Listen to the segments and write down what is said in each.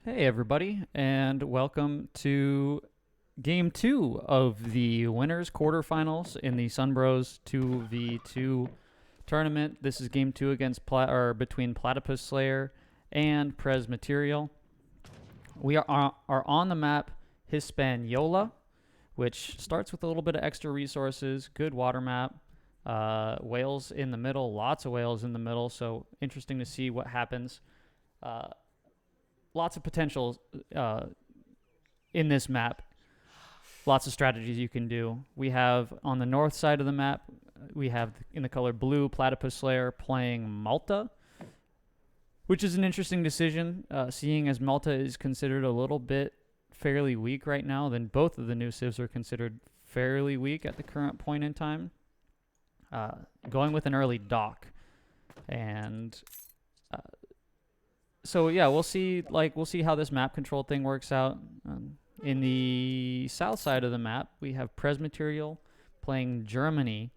Hey, everybody, and welcome to Game 2 of the winners quarterfinals in the Sunbros 2v2 tournament. This is Game 2 between Platypus Slayer and Prez Material. We are on the map Hispaniola, which starts with a little bit of extra resources, good water map, whales in the middle, lots of whales in the middle, so interesting to see what happens. Uh, Lots of potential in this map. Lots of strategies you can do. We have on the north side of the map, we have in the color blue Platypus Slayer playing Malta, which is an interesting decision, seeing as Malta is considered a little bit fairly weak right now. Then both of the new civs are considered fairly weak at the current point in time. Going with an early dock, and so yeah, we'll see. We'll see how this map control thing works out. In the south side of the map, we have Prez Material playing Germany.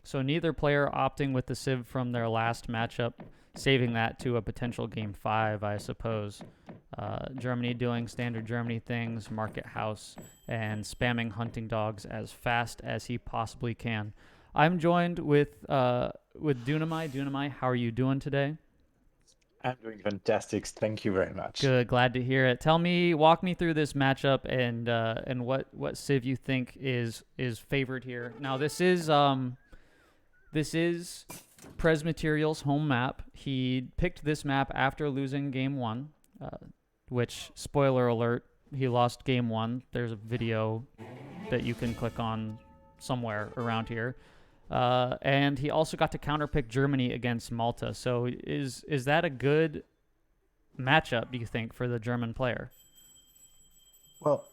So neither player opting with the civ from their last matchup, saving that to a potential game 5, I suppose. Germany doing standard Germany things, market house, and spamming hunting dogs as fast as he possibly can. I'm joined with Dunamai. Dunamai, how are you doing today? I'm doing fantastic. Thank you very much. Good, glad to hear it. Walk me through this matchup and what civ you think is favored here. Now this is Prez Material's home map. He picked this map after losing game 1, which spoiler alert, he lost game 1. There's a video that you can click on somewhere around here. And he also got to counterpick Germany against Malta. So is that a good matchup, do you think, for the German player? Well,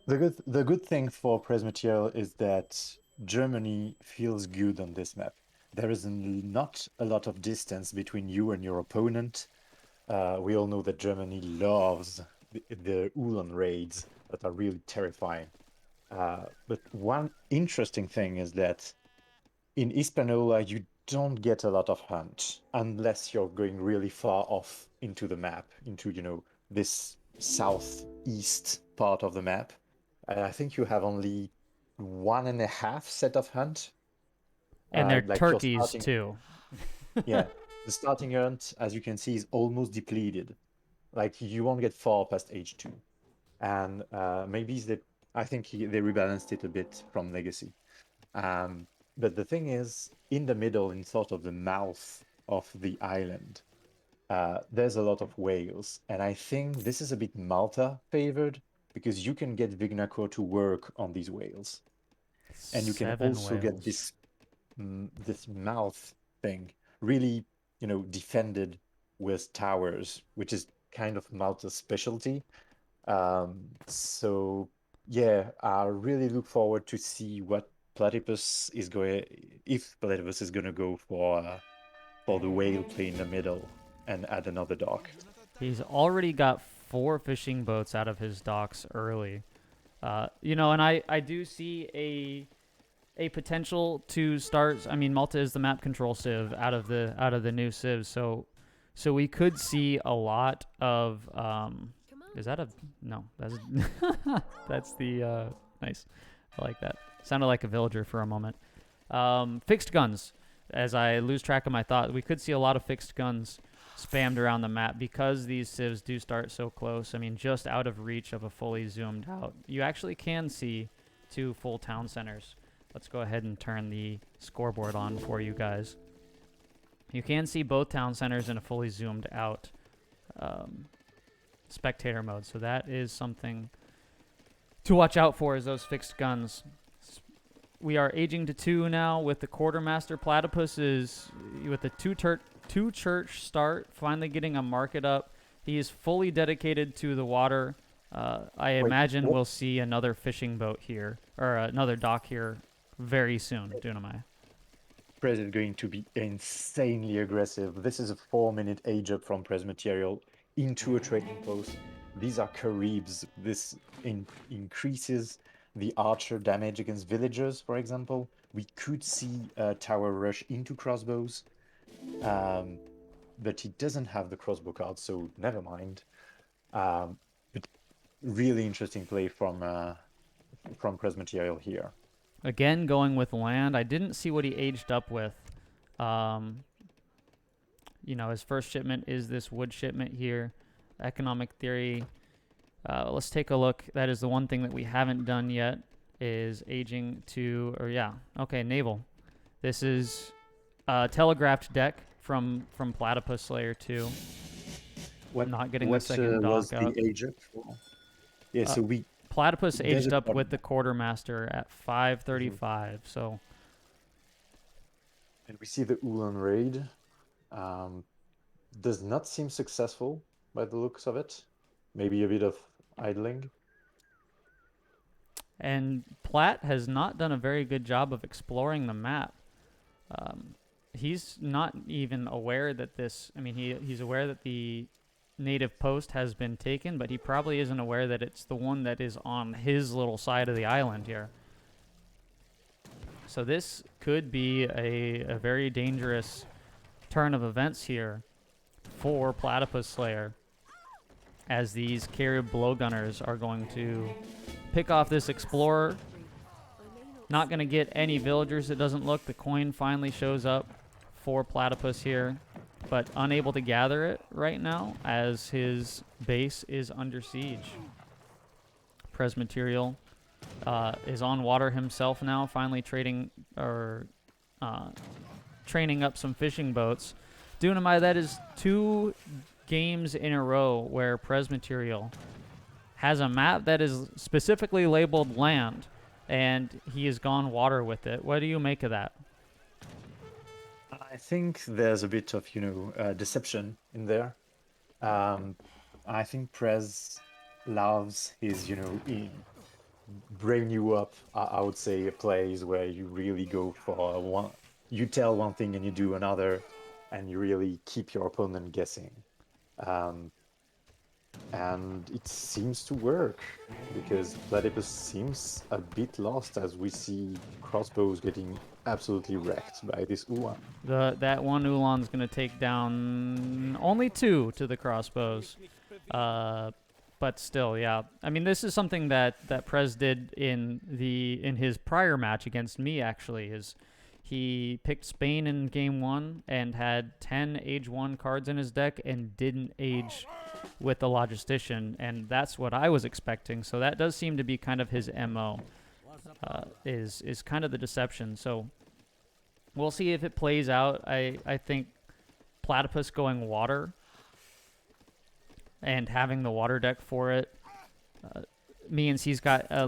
the good thing for Prez Material is that Germany feels good on this map. There is not a lot of distance between you and your opponent. We all know that Germany loves the Ulan raids that are really terrifying. But one interesting thing is that in Hispaniola, you don't get a lot of hunt unless you're going really far off into the map, into, this southeast part of the map. I think you have only one and a half set of hunt. And they're Like your turkeys starting, too. yeah, the starting hunt, as you can see, is almost depleted. Like you won't get far past age 2. And maybe that I think they rebalanced it a bit from Legacy. Um, but the thing is, in the middle, in sort of the mouth of the island, there's a lot of whales. And I think this is a bit Malta favored because you can get Vignacor to work on these whales. And you can Seven also get whales. this mouth thing really, defended with towers, which is kind of Malta's specialty. So yeah, I really look forward to see what Platypus is going if Platypus is gonna go for the whale play in the middle and add another dock. He's already got 4 fishing boats out of his docks early. And I do see a potential to start. I mean, Malta is the map control civ out of the new civs, so we could see a lot of. Is that a no? That's that's the nice. I like that. Sounded like a villager for a moment. Fixed guns. As I lose track of my thought, we could see a lot of fixed guns spammed around the map because these civs do start so close. I mean, just out of reach of a fully zoomed out. You actually can see 2 full town centers. Let's go ahead and turn the scoreboard on for you guys. You can see both town centers in a fully zoomed out um, spectator mode. So that is something to watch out for, is those fixed guns. We are aging to 2 now with the quartermaster. Platypus is with the two church start, finally getting a market up. He is fully dedicated to the water. I Wait, imagine what? we'll see another fishing boat here, or another dock here very soon, Dunamai. Prez is going to be insanely aggressive. This is a 4-minute age up from Prez material into a trading post. These are Caribs. This increases the archer damage against villagers, for example. We could see a tower rush into crossbows, um, but he doesn't have the crossbow card, so never mind. But really interesting play from Prez Material here. Again, going with land. I didn't see what he aged up with. Um, his first shipment is this wood shipment here. Economic theory. Let's take a look. That is the one thing that we haven't done yet is aging to, okay, naval. This is a telegraphed deck from Platypus Slayer 2. Not getting the second Was dock the up. age up for? Yeah, so Platypus there's aged a up problem. with the quartermaster at 535. So And we see the Ulan raid. Does not seem successful by the looks of it. Maybe a bit of idling. and Platt has not done a very good job of exploring the map. He's not even aware that this. I mean, he's aware that the native post has been taken, but he probably isn't aware that it's the one that is on his little side of the island here. So this could be a very dangerous turn of events here for Platypus Slayer, as these Carib blowgunners are going to pick off this explorer. Not going to get any villagers, it doesn't look. The coin finally shows up for Platypus here, but unable to gather it right now as his base is under siege. Prez Material is on water himself now, finally training up some fishing boats. Dunamai, that is 2 games in a row where Prez Material has a map that is specifically labeled land, and he has gone water with it. What do you make of that? I think there's a bit of, deception in there. I think Prez loves his, brain you up, I would say, plays where you really go for one, you tell one thing and you do another, and you really keep your opponent guessing. And it seems to work because Platypus seems a bit lost as we see crossbows getting absolutely wrecked by this Ulan. That one Ulan's going to take down only 2 to the crossbows. But still, yeah. I mean, this is something that Prez did in his prior match against me, actually. He picked Spain in game 1 and had 10 age 1 cards in his deck and didn't age with the Logistician, and that's what I was expecting. So that does seem to be kind of his MO, is kind of the deception. So we'll see if it plays out. I think Platypus going water and having the water deck for it means he's got a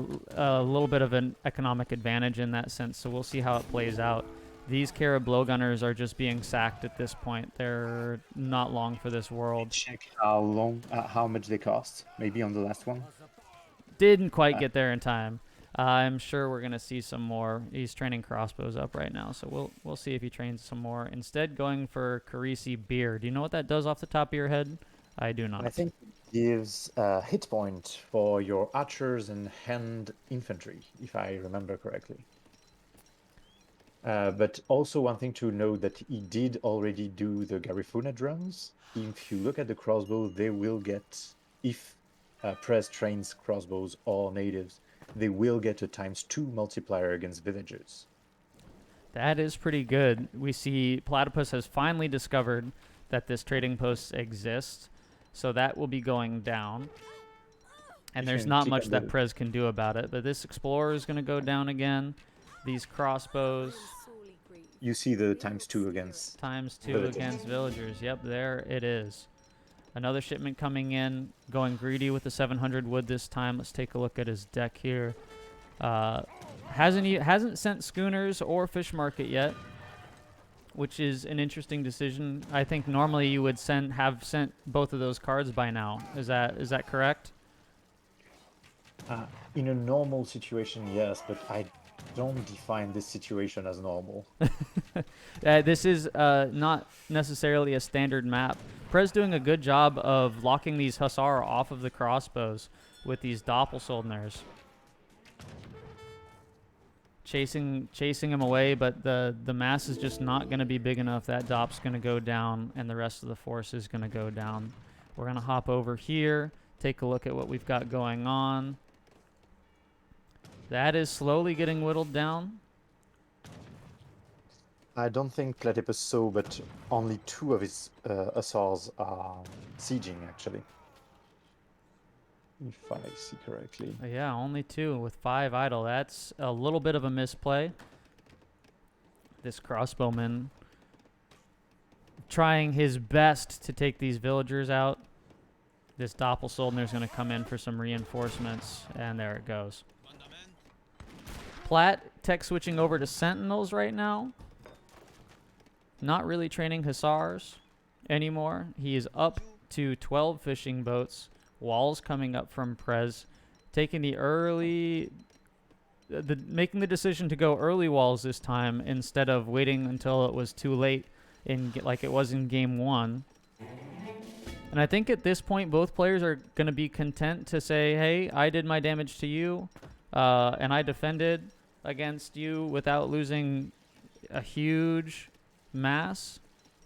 little bit of an economic advantage in that sense. So we'll see how it plays out. These Carib blowgunners are just being sacked at this point. They're not long for this world. Check how much they cost. Maybe on the last one. Didn't quite get there in time. I'm sure we're gonna see some more. He's training crossbows up right now, so we'll see if he trains some more. Instead, going for Carisi Beer. Do you know what that does off the top of your head? I do not. I think it gives a hit point for your archers and hand infantry, if I remember correctly. But also one thing to note that he did already do the Garifuna drums. If you look at the crossbow, they will get, if Prez trains crossbows or natives, they will get a ×2 multiplier against villagers. That is pretty good. We see Platypus has finally discovered that this trading post exists, so that will be going down. And there's not much that Prez can do about it, but this Explorer is going to go down again. These crossbows. You see the ×2 against ×2 villagers. against villagers. Yep, there it is. Another shipment coming in, going greedy with the 700 wood this time. Let's take a look at his deck here. Hasn't sent schooners or fish market yet, which is an interesting decision. I think normally you would have sent both of those cards by now. Is that correct? In a normal situation, yes, but I don't define this situation as normal. This is not necessarily a standard map. Prez doing a good job of locking these Hussar off of the crossbows with these Doppelsoldners. Chasing him away, but the mass is just not going to be big enough. That Dopp's going to go down, and the rest of the force is going to go down. We're going to hop over here take a look at what we've got going on. That is slowly getting whittled down. I don't think Platypus saw, but only 2 of his Hussars are sieging, actually. If I see correctly. Yeah, only 2 with 5 idle. That's a little bit of a misplay. This crossbowman trying his best to take these villagers out. This Doppelsoldner's going to come in for some reinforcements, and there it goes. Platt tech switching over to Sentinels right now. Not really training Hussars anymore. He is up to 12 fishing boats. Walls coming up from Prez. Taking the early... making the decision to go early walls this time instead of waiting until it was too late like it was in game 1. And I think at this point, both players are going to be content to say, hey, I did my damage to you, and I defended against you without losing a huge mass.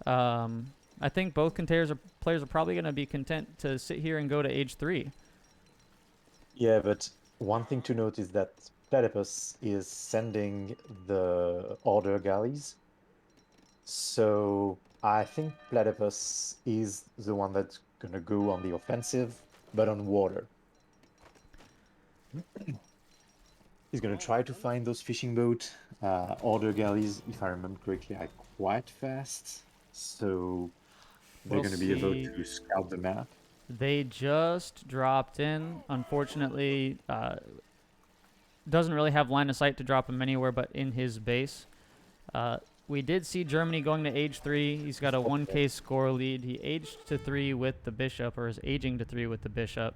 I think both players are probably going to be content to sit here and go to age 3. Yeah, but one thing to note is that Platypus is sending the order galleys. So I think Platypus is the one that's gonna go on the offensive, but on water. He's gonna try to find those fishing boat. Order galleys, if I remember correctly, are quite fast. So they're We'll gonna be able see. to scout the map. They just dropped in. Unfortunately, doesn't really have line of sight to drop him anywhere but in his base. We did see Germany going to age 3. He's got a 1k score lead. He aged to 3 with the bishop, or is aging to 3 with the bishop.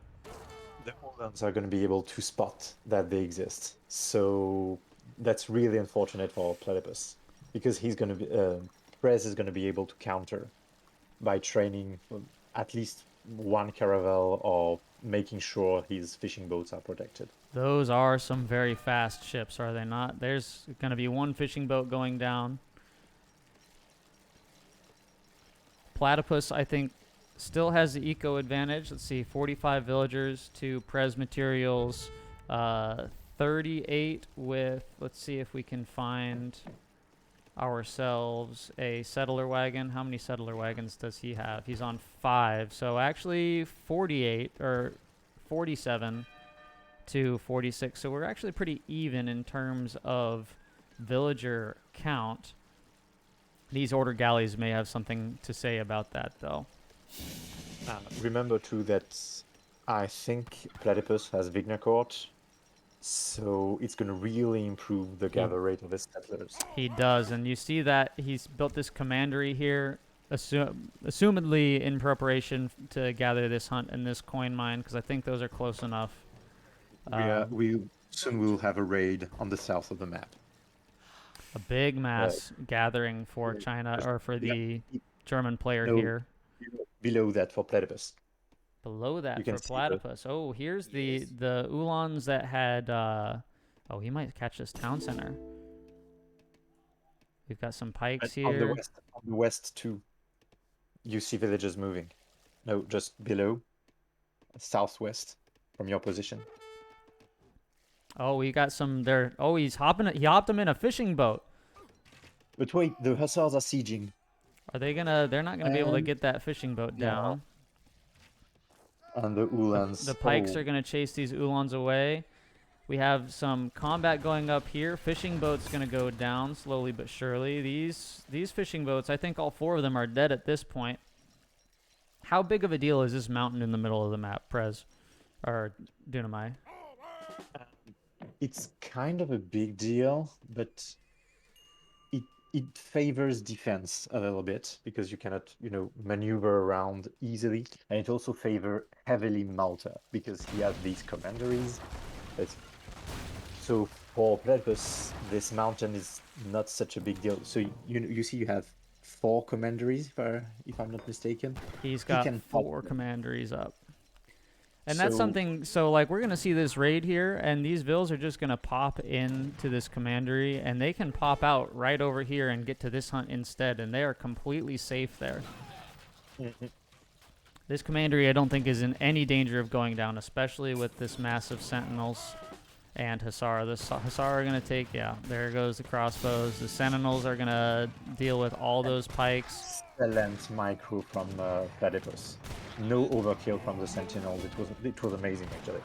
The Uhlans are going to be able to spot that they exist. So that's really unfortunate for Platypus, because he's going to be Prez is going to be able to counter by training at least one caravel or making sure his fishing boats are protected. Those are some very fast ships, are they not? There's going to be one fishing boat going down. Platypus, I think, still has the eco advantage. Let's see, 45 villagers to Prez materials, 38 with, let's see if we can find ourselves a settler wagon. How many settler wagons does he have? He's on 5, so actually 48 or 47 to 46. So we're actually pretty even in terms of villager count. These order galleys may have something to say about that, though. Remember, too, that I think Platypus has Vigna Court, so it's going to really improve the gather rate of his settlers. He does, and you see that he's built this commandery here, assumedly in preparation to gather this hunt and this coin mine, because I think those are close enough. We soon will have a raid on the south of the map. A big mass gathering for China, or for the German player here. Below that for Platypus. Below that for Platypus. Oh, here's the Uhlans that had... oh, he might catch this town center. We've got some pikes here. On the west too. You see villages moving. No, just below. Southwest from your position. Oh, we got some there. Oh, he hopped him in a fishing boat. But wait, the Hussars are sieging. Are they gonna... They're not gonna be able to get that fishing boat down. And the Uhlans. The pikes are gonna chase these Uhlans away. We have some combat going up here. Fishing boat's gonna go down slowly but surely. These fishing boats, I think all 4 of them are dead at this point. How big of a deal is this mountain in the middle of the map, Prez? Or Dunamai? It's kind of a big deal, but it favors defense a little bit, because you cannot, maneuver around easily. And it also favors heavily Malta, because he has these commanderies. So for Platypus, this mountain is not such a big deal. So you see you have 4 commanderies, if I'm not mistaken. He's got 4 commanderies up. And that's something, so like we're going to see this raid here, and these vills are just going to pop into this commandery, and they can pop out right over here and get to this hunt instead, and they are completely safe there. This commandery, I don't think, is in any danger of going down, especially with this massive sentinels and Hussar. The Hussar are going to take, yeah, there goes the crossbows. The sentinels are going to deal with all those pikes. Excellent micro from Platypus. No overkill from the Sentinels. It was amazing, actually.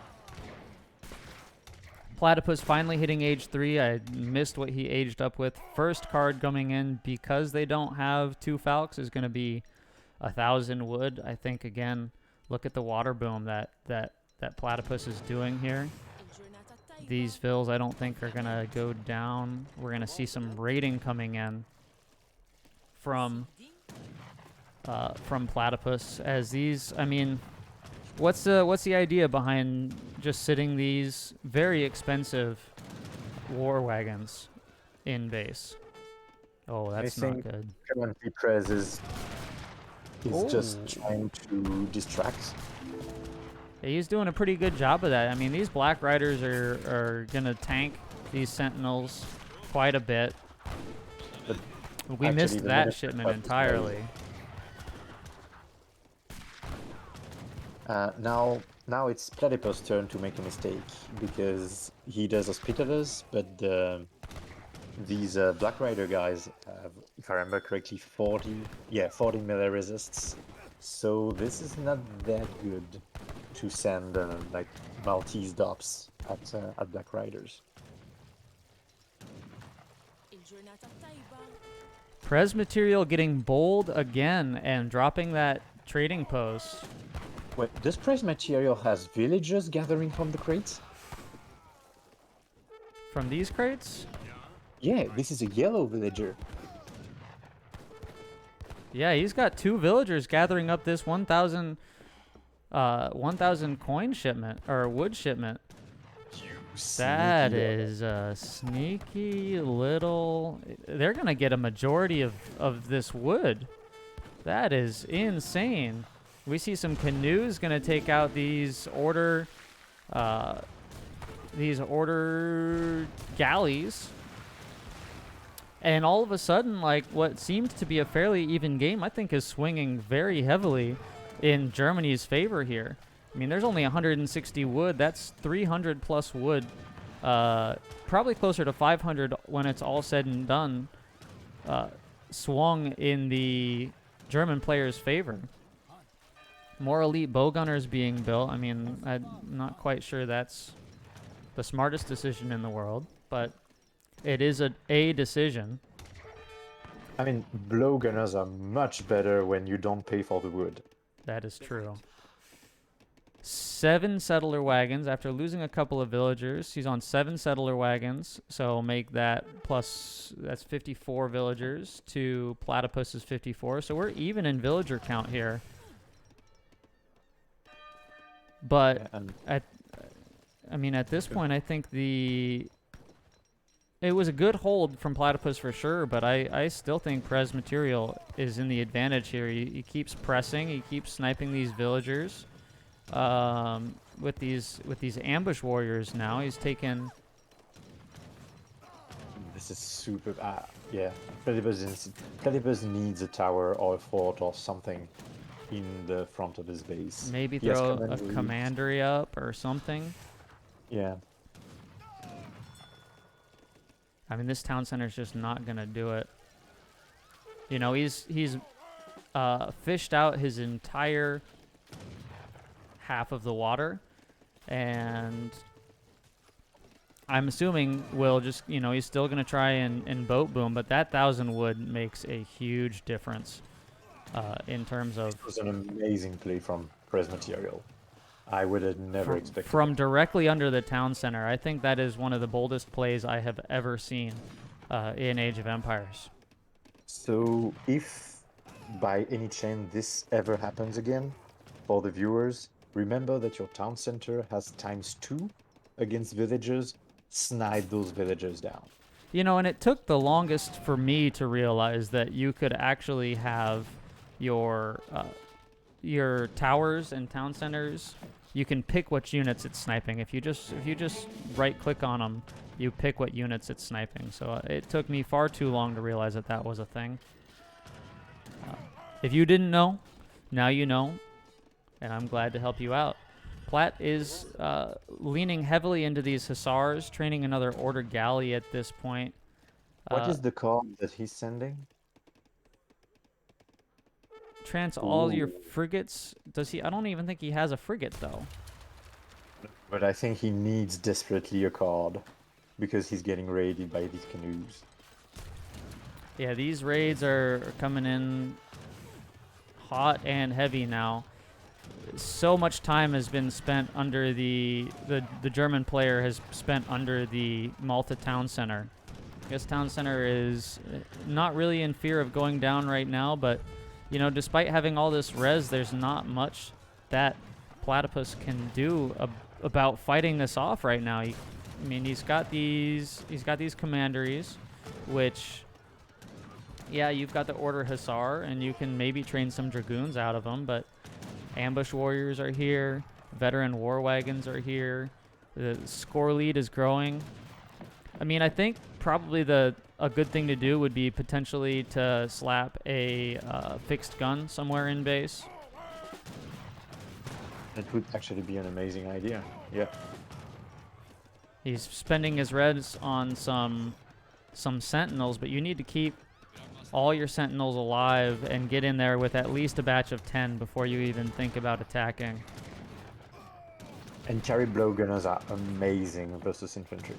Platypus finally hitting age 3. I missed what he aged up with. First card coming in because they don't have 2 Falcons is going to be 1,000 wood. I think, again, look at the water boom that Platypus is doing here. These fills I don't think are going to go down. We're going to see some raiding coming in from Platypus as these, I mean, what's the idea behind just sitting these very expensive war wagons in base? Oh, that's not good. Currently Prez is just trying to distract. Yeah, he's doing a pretty good job of that. I mean, these Black Riders are going to tank these Sentinels quite a bit. But we missed that shipment entirely. Now it's Platypus' turn to make a mistake because he does Hospitallers, but these Black Rider guys have, if I remember correctly, 40 melee resists. So this is not that good to send like Maltese Dops at Black Riders. Prez material getting bold again and dropping that trading post. Wait, does Prez material has villagers gathering from the crates? From these crates? Yeah, this is a yellow villager. Yeah, he's got 2 villagers gathering up this 1,000 coin shipment or wood shipment. That is a sneaky little. They're gonna get a majority of this wood. That is insane. We see some canoes gonna take out these order galleys. And all of a sudden, like, what seemed to be a fairly even game, I think, is swinging very heavily in Germany's favor here. I mean, there's only 160 wood. That's 300 plus wood. Probably closer to 500 when it's all said and done. Swung in the German player's favor. More elite bow gunners being built. I mean, I'm not quite sure that's the smartest decision in the world, but it is a decision. I mean, blow gunners are much better when you don't pay for the wood. That is true. 7 settler wagons after losing a couple of villagers. He's on 7 settler wagons, so make that plus, that's 54 villagers to Platypus's 54. So we're even in villager count here. But at this point, I think it was a good hold from Platypus for sure, but I still think Prez material is in the advantage here. He keeps pressing, he keeps sniping these villagers. With these ambush warriors now, he's taken. This is super. Yeah, Platypus needs a tower or a fort or something in the front of his base. Maybe throw a commandery up or something. Yeah. I mean, this town center is just not gonna do it. You know, he's fished out his entire half of the water, and I'm assuming will just, you know, he's still gonna try and boat boom, but that 1,000 wood makes a huge difference in terms of. It was an amazing play from Prez material. I would have never expected from directly under the town center. I think that is one of the boldest plays I have ever seen in Age of Empires. So if by any chance this ever happens again, for the viewers, remember that your town center has ×2 against villagers. Snipe those villagers down. You know, and it took the longest for me to realize that you could actually have your towers and town centers. You can pick which units it's sniping. If you just right-click on them, you pick what units it's sniping. So it took me far too long to realize that that was a thing. If you didn't know, now you know. and I'm glad to help you out. Platt is leaning heavily into these hussars, training another order galley at this point. What Uh, is the card that he's sending? Trans all your Ooh. frigates. Does he? I don't even think he has a frigate though. But I think he needs desperately a card because he's getting raided by these canoes. Yeah, these raids are coming in hot and heavy now. So much time has been spent under the German player has spent under the Malta town center. This town center is not really in fear of going down right now, but despite having all this res, there's not much that Platypus can do about fighting this off right now. He's got these commanderies, which yeah, you've got the Order Hussar, and you can maybe train some dragoons out of them, but ambush warriors are here, veteran war wagons are here, the score lead is growing. I think probably a good thing to do would be potentially to slap a fixed gun somewhere in base. That would actually be an amazing idea. Yeah. He's spending his reds on some sentinels, but you need to keep all your sentinels alive and get in there with at least a batch of 10 before you even think about attacking. And carry blowgunners are amazing versus infantry.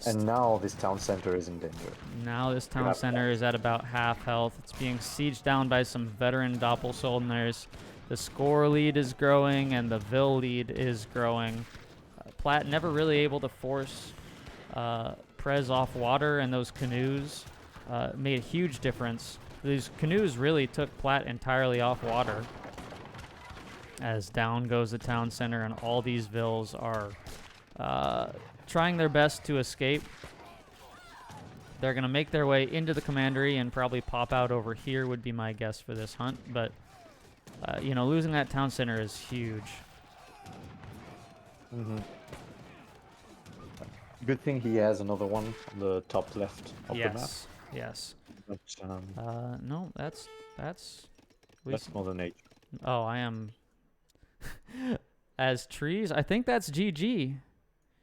And now this town center is in danger. Now this town center is at about half health. It's being sieged down by some veteran Doppelsoldners. The score lead is growing and the Vil lead is growing. Platt never really able to force Prez off water, and those canoes made a huge difference. These canoes really took Platt entirely off water. As down goes the town center, and all these Vils are trying their best to escape. They're going to make their way into the commandery and probably pop out over here would be my guess for this hunt. But, losing that town center is huge. Mm-hmm. Good thing he has another one on the top left of the map. Yes. But, No, that's Mother Nature. Oh, I am as trees. I think that's GG.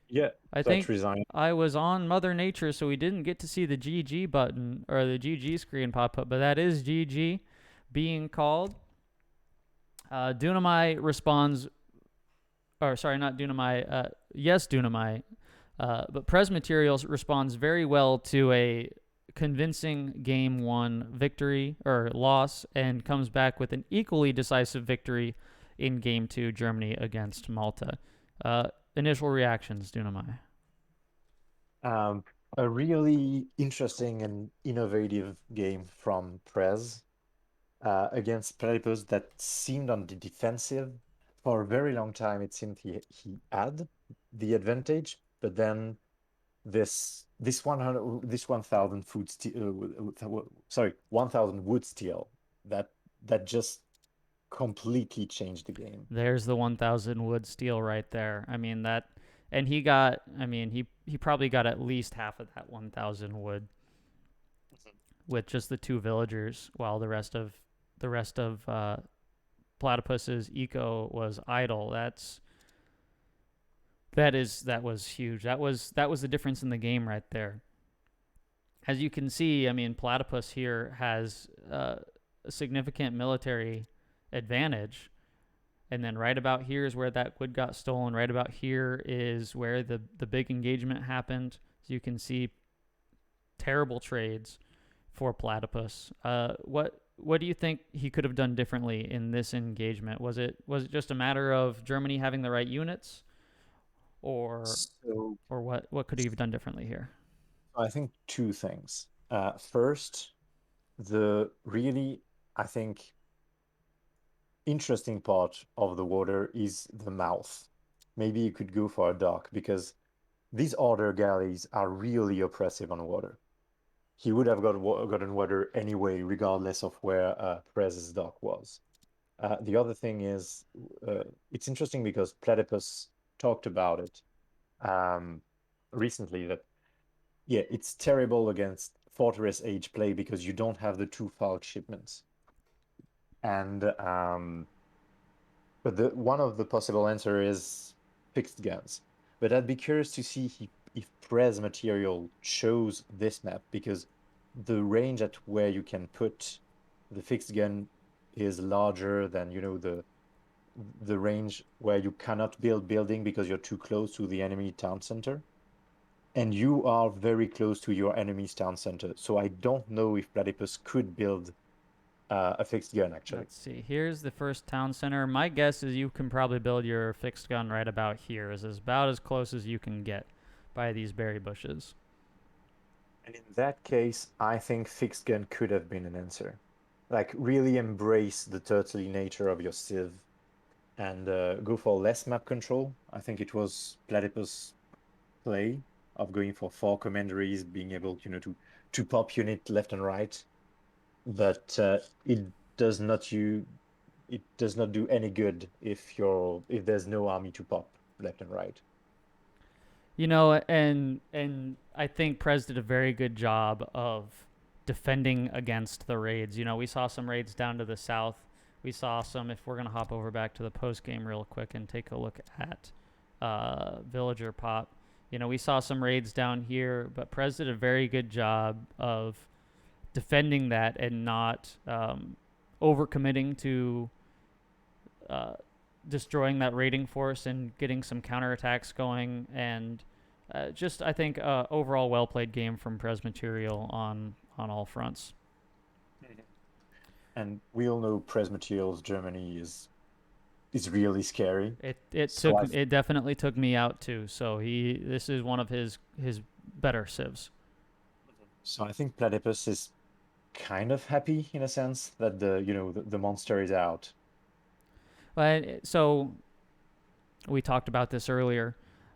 Yeah, I think I was on Mother Nature, so we didn't get to see the GG button or the GG screen pop up, but that is GG being called. Dunamai responds, or sorry, not Dunamai. Yes, Dunamai. But Prez Materials responds very well to a convincing game 1 victory or loss and comes back with an equally decisive victory in game 2, Germany against Malta. Initial reactions, Dunamai. A really interesting and innovative game from Prez against Platypus that seemed on the defensive. For a very long time, it seemed he had the advantage, but then this 1,000 food steel, 1,000 wood steel that just completely changed the game. There's the 1,000 wood steel right there. And he got. He probably got at least half of that 1,000 wood with just the 2 villagers, while the rest of Platypus's eco was idle. That was huge. That was the difference in the game right there. As you can see, Platypus here has a significant military advantage. And then right about here is where that wood got stolen. Right about here is where the big engagement happened. So you can see terrible trades for Platypus. What do you think he could have done differently in this engagement? Was it just a matter of Germany having the right units, or what could he have done differently here? I think two things. First, the really, I think, interesting part of the water is the mouth. Maybe you could go for a dock because these order galleys are really oppressive on water. He would have gotten water anyway, regardless of where Prez's dock was. The other thing is, it's interesting because Platypus talked about it recently that, yeah, it's terrible against Fortress Age play because you don't have the 2 Falk shipments. And but the one of the possible answer is fixed guns. But I'd be curious to see if Prez material chose this map because the range at where you can put the fixed gun is larger than, the range where you cannot build building because you're too close to the enemy town center. And you are very close to your enemy's town center. So I don't know if Platypus could build a fixed gun actually. Let's see. Here's the first town center. My guess is you can probably build your fixed gun right about here. Is about as close as you can get by these berry bushes. And in that case, I think fixed gun could have been an answer. Like really embrace the turtly nature of your civ and go for less map control. I think it was Platypus' play of going for 4 commanderies, being able, to pop unit left and right. But does not you it does not do any good if there's no army to pop left and right. And I think Prez did a very good job of defending against the raids. We saw some raids down to the south. We saw some. If we're gonna hop over back to the post game real quick and take a look at villager pop, we saw some raids down here, but Prez did a very good job of defending that and not overcommitting to uh, destroying that raiding force and getting some counterattacks going. And just, I think, overall well played game from Prez Material on all fronts. Mhm. And we all know press materials Germany is really scary. So It definitely took me out too. So this is one of his better civs. I think Platypus is kind of happy in a sense that the monster is out. But so we talked about this earlier.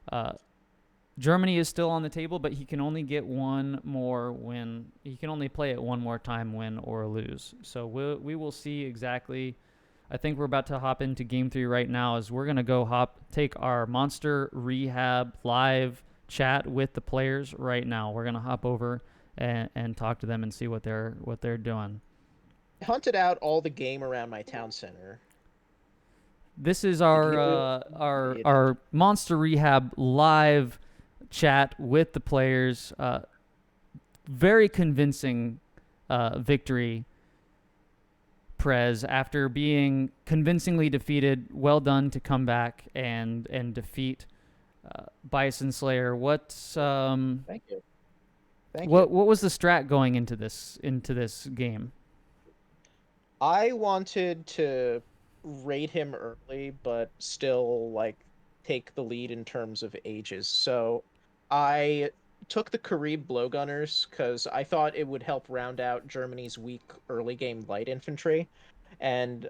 Uh, Germany is still on the table, but he can only get one more win. He can only play it one more time, win or lose. So we will see exactly. I think we're about to hop into game 3 right now. As we're gonna take our monster rehab live chat with the players right now. We're gonna hop over and talk to them and see what they're doing. I hunted out all the game around my town center. This is Did you our pay attention? our monster rehab live chat with the players. Very convincing victory, Prez, after being convincingly defeated. Well done to come back and defeat Bison Slayer. Thank you. Thank you. What was the strat going into this game? I wanted to rate him early, but still like take the lead in terms of ages. So I took the Carib blowgunners because I thought it would help round out Germany's weak early game light infantry, and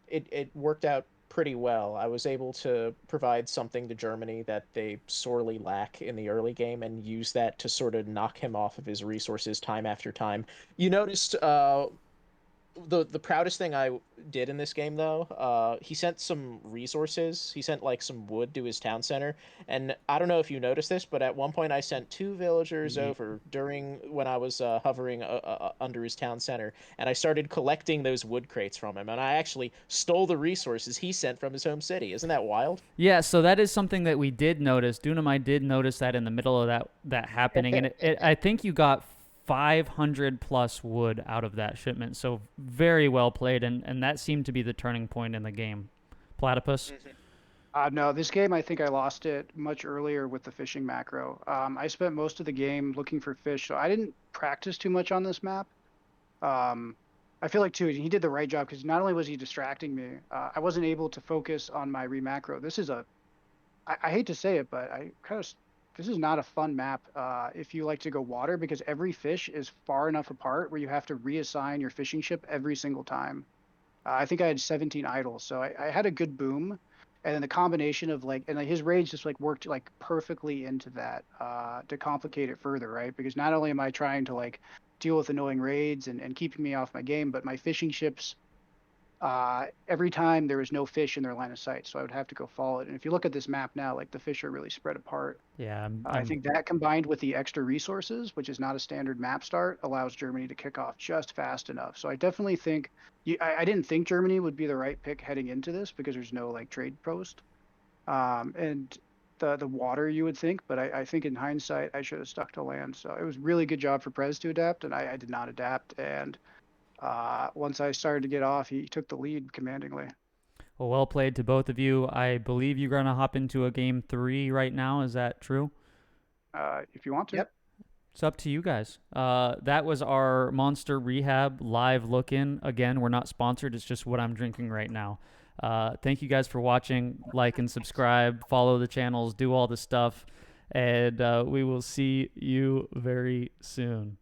it worked out pretty well. I was able to provide something to Germany that they sorely lack in the early game, and use that to sort of knock him off of his resources time after time. You noticed the proudest thing I did in this game though, he sent some resources. He sent like some wood to his town center, and I don't know if you noticed this, but at one point I sent two villagers Ye- over during when I was hovering under his town center, and I started collecting those wood crates from him, and I actually stole the resources he sent from his home city. Isn't that wild? Yeah, so that is something that we did notice. Dunamai did notice that in the middle of that happening, and I think you got 500 plus wood out of that shipment. So very well played, and that seemed to be the turning point in the game. Platypus. Mhm. No, this game I think I lost it much earlier with the fishing macro. I spent most of the game looking for fish, so I didn't practice too much on this map. Um, I feel like too he did the right job because not only was he distracting me, I wasn't able to focus on my remacro. I hate to say it, but this is not a fun map if you like to go water because every fish is far enough apart where you have to reassign your fishing ship every single time. I think I had 17 idols, so I had a good boom, and then the combination of like his rage just like worked like perfectly into that to complicate it further, right? Because not only am I trying to like deal with annoying raids and keeping me off my game, but my fishing ships every time there was no fish in their line of sight, so I would have to go follow it. And if you look at this map now, like the fish are really spread apart. Yeah, I think that combined with the extra resources, which is not a standard map start, allows Germany to kick off just fast enough. So I definitely think I didn't think Germany would be the right pick heading into this because there's no like trade post, and the water you would think, but I think in hindsight I should have stuck to land. So it was really good job for Prez to adapt, and I did not adapt. And once I started to get off, he took the lead commandingly. well played to both of you. I believe you're going to hop into a game 3 right now. Is that true? If you want to. Yep. It's up to you guys. That was our Monster Rehab live look-in. Again, we're not sponsored. It's just what I'm drinking right now. Thank you guys for watching. Like and subscribe. Follow the channels. Do all the stuff. And we will see you very soon.